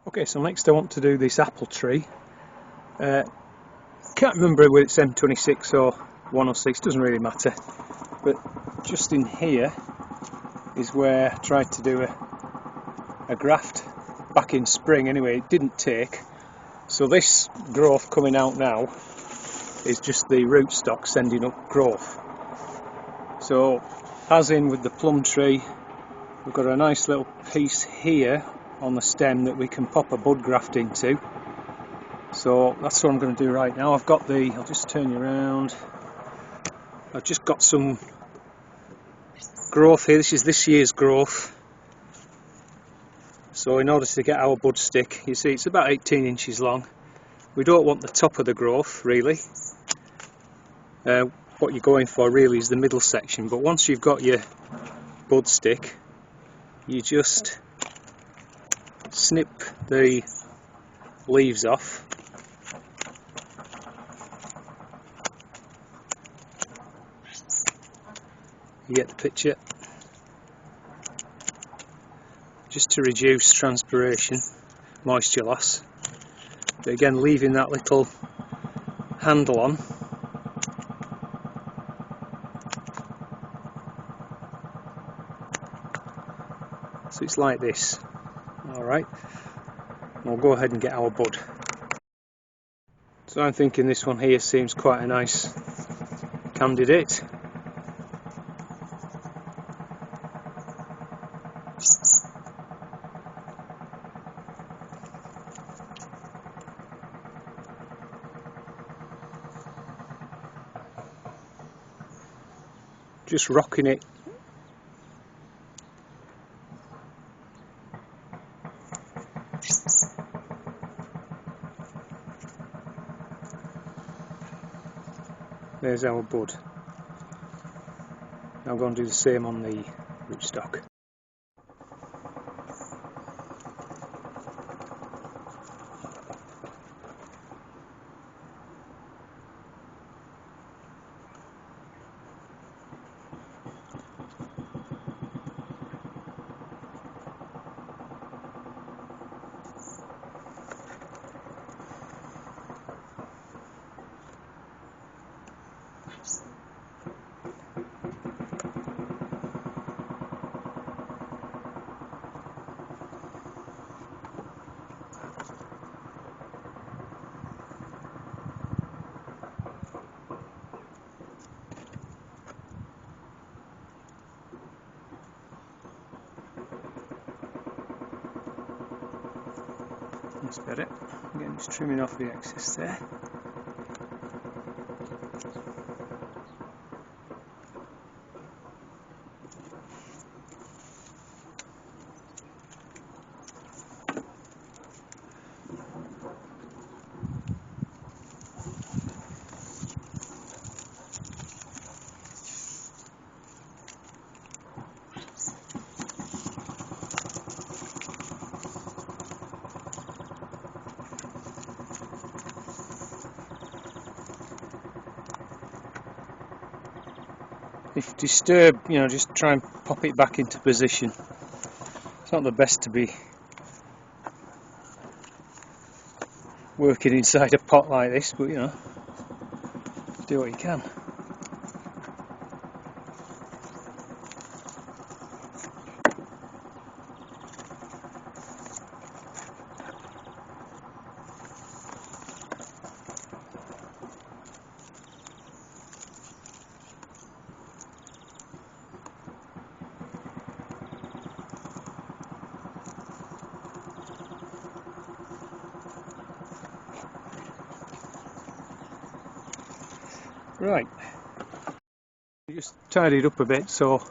Okay, so next I want to do this apple tree. Can't remember whether it's M26 or 106, doesn't really matter. But just in here is where I tried to do a graft back in spring. Anyway, it didn't take. So this growth coming out now is just the rootstock sending up growth. So as in with the plum tree, we've got a nice little piece here on the stem that we can pop a bud graft into. So that's what I'm going to do right now. I'll just turn you around. I've just got some growth here. This is this year's growth. So in order to get our bud stick, you see it's about 18 inches long. We don't want the top of the growth really. What you're going for really is the middle section, but once you've got your bud stick, you just snip the leaves off. You get the picture. Just to reduce transpiration, moisture loss. But again, leaving that little handle on. So it's like this. Alright, we'll go ahead and get our bud. So I'm thinking this one here seems quite a nice candidate. Just rocking it. There's our bud. Now I'm going to do the same on the rootstock. That's better. Again, just trimming off the excess there. If disturbed, just try and pop it back into position. It's not the best to be working inside a pot like this, but do what you can. Right, just tidied up a bit, so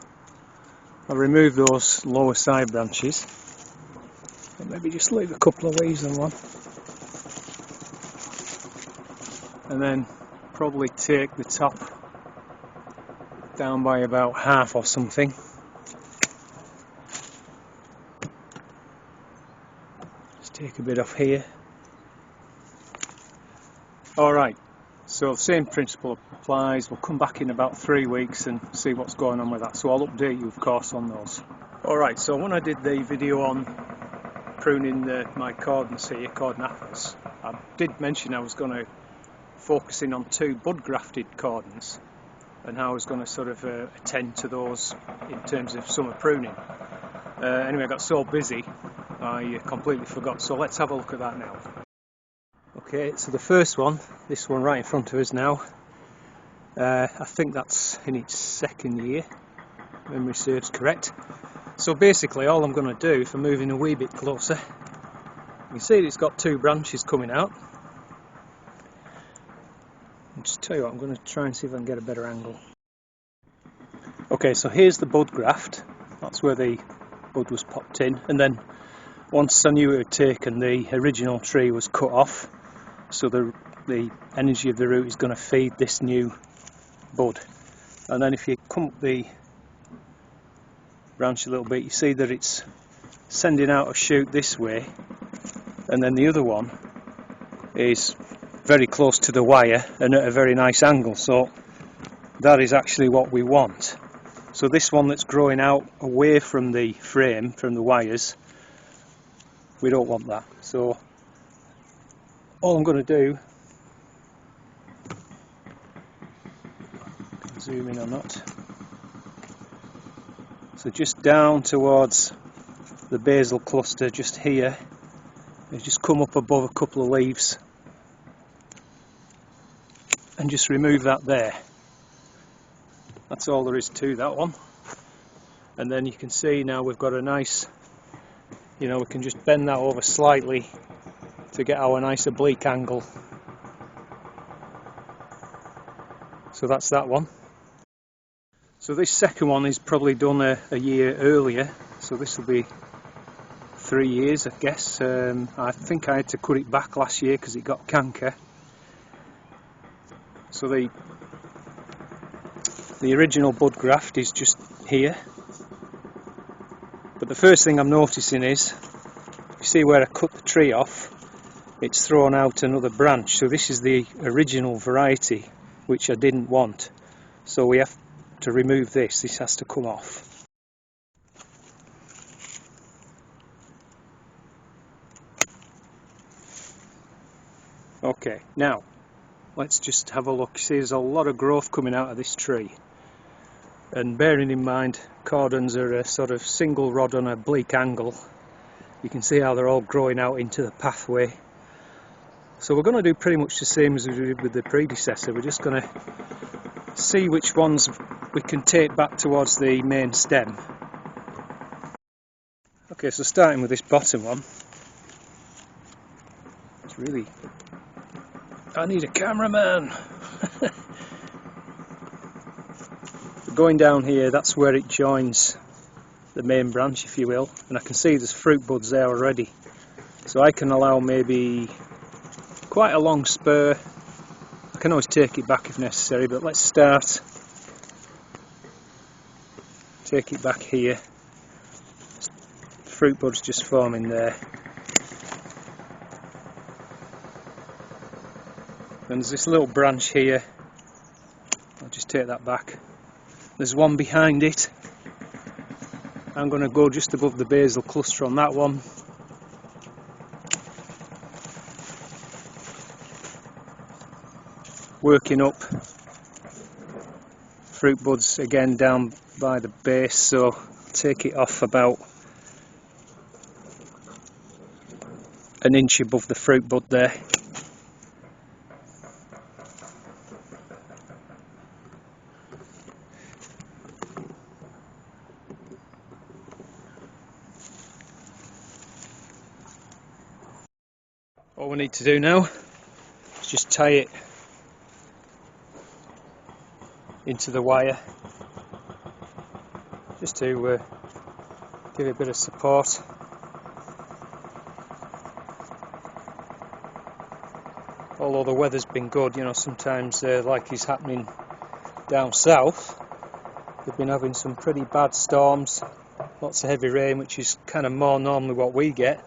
I'll remove those lower side branches and maybe just leave a couple of leaves on one, and then probably take the top down by about half or something. Just take a bit off here. Alright, so the same principle applies. We'll come back in about 3 weeks and see what's going on with that, so I'll update you of course on those. Alright, so when I did the video on pruning my cordons here, cordon apples. I did mention I was going to focus in on 2 bud grafted cordons and how I was going to sort of attend to those in terms of summer pruning. Anyway, I got so busy I completely forgot, so let's have a look at that now. Okay, so the first one, this one right in front of us now, I think that's in its 2nd year, memory serves correct. So basically all I'm going to do, if I'm moving a wee bit closer, you can see that it's got 2 branches coming out. I'll just tell you what, I'm going to try and see if I can get a better angle. Okay, so here's the bud graft, that's where the bud was popped in, and then once I knew it had taken, the original tree was cut off, so the energy of the root is going to feed this new bud. And then if you come up the branch a little bit, you see that it's sending out a shoot this way, and then the other one is very close to the wire and at a very nice angle, so that is actually what we want. So this one that's growing out away from the frame, from the wires, we don't want that. So all I'm going to do, zoom in or not, so just down towards the basal cluster just here, and just come up above a couple of leaves and just remove that there. That's all there is to that one. And then you can see now we've got a nice, we can just bend that over slightly to get our nice oblique angle. So that's that one. So this second one is probably done a year earlier, so this will be 3 years, I guess. I think I had to cut it back last year because it got canker. So the original bud graft is just here, but the first thing I'm noticing is, you see where I cut the tree off, it's thrown out another branch. So this is the original variety which I didn't want, so we have to remove this has to come off. Okay, now let's just have a look. See, there's a lot of growth coming out of this tree, and bearing in mind cordons are a sort of single rod on a oblique angle, you can see how they're all growing out into the pathway. So we're going to do pretty much the same as we did with the predecessor. We're just going to see which ones we can take back towards the main stem. Okay, so starting with this bottom one, it's really, I need a cameraman. Going down here, that's where it joins the main branch, if you will, and I can see there's fruit buds there already, so I can allow maybe quite a long spur. I can always take it back if necessary, but let's start, take it back here. Fruit buds just forming there, and there's this little branch here, I'll just take that back. There's one behind it. I'm going to go just above the basal cluster on that one. Working up fruit buds again down by the base, so take it off about an inch above the fruit bud there. All we need to do now is just tie it into the wire, just to give it a bit of support. Although the weather's been good, sometimes like is happening down south, they've been having some pretty bad storms, lots of heavy rain, which is kind of more normally what we get.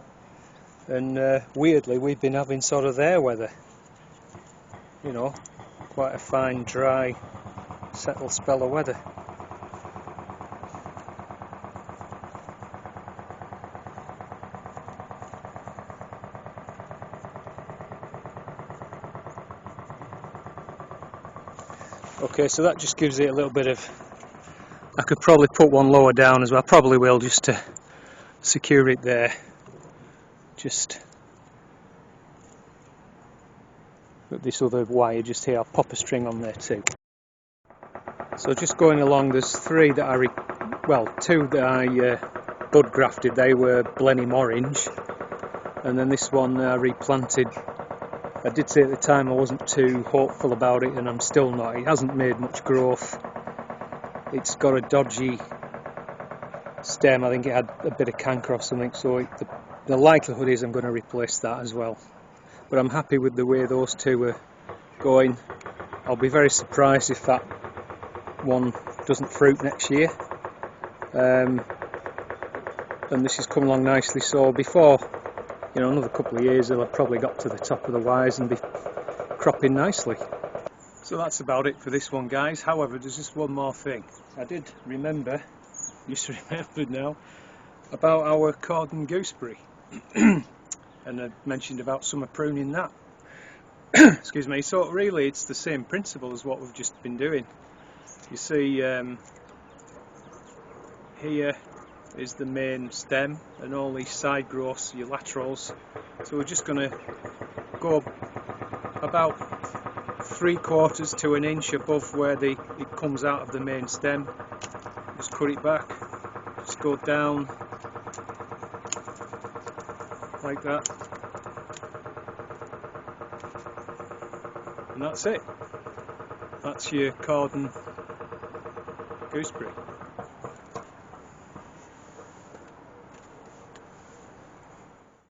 And weirdly we've been having sort of their weather, quite a fine, dry, settled spell of weather. Okay, so that just gives it a little bit of, I could probably put one lower down as well, I probably will, just to secure it there. Just got this other wire just here, I'll pop a string on there too. So just going along, there's three that two that I bud grafted. They were Blenheim Orange, and then this one I replanted. I did say at the time I wasn't too hopeful about it, and I'm still not. It hasn't made much growth. It's got a dodgy stem. I think it had a bit of canker or something, so the likelihood is I'm going to replace that as well. But I'm happy with the way those two are going. I'll be very surprised if that one doesn't fruit next year. And this has come along nicely, so before, you know, another couple of years they'll have probably got to the top of the wires and be cropping nicely. So that's about it for this one, guys. However, there's just one more thing. I did remember, just remembered now, about our Cordon gooseberry. And I mentioned about summer pruning that. Excuse me. So really it's the same principle as what we've just been doing. You see, here is the main stem and all these side growths, your laterals. So we're just going to go about 3/4 to an inch above where it comes out of the main stem. Just cut it back, just go down like that, and that's it. That's your Cordon gooseberry.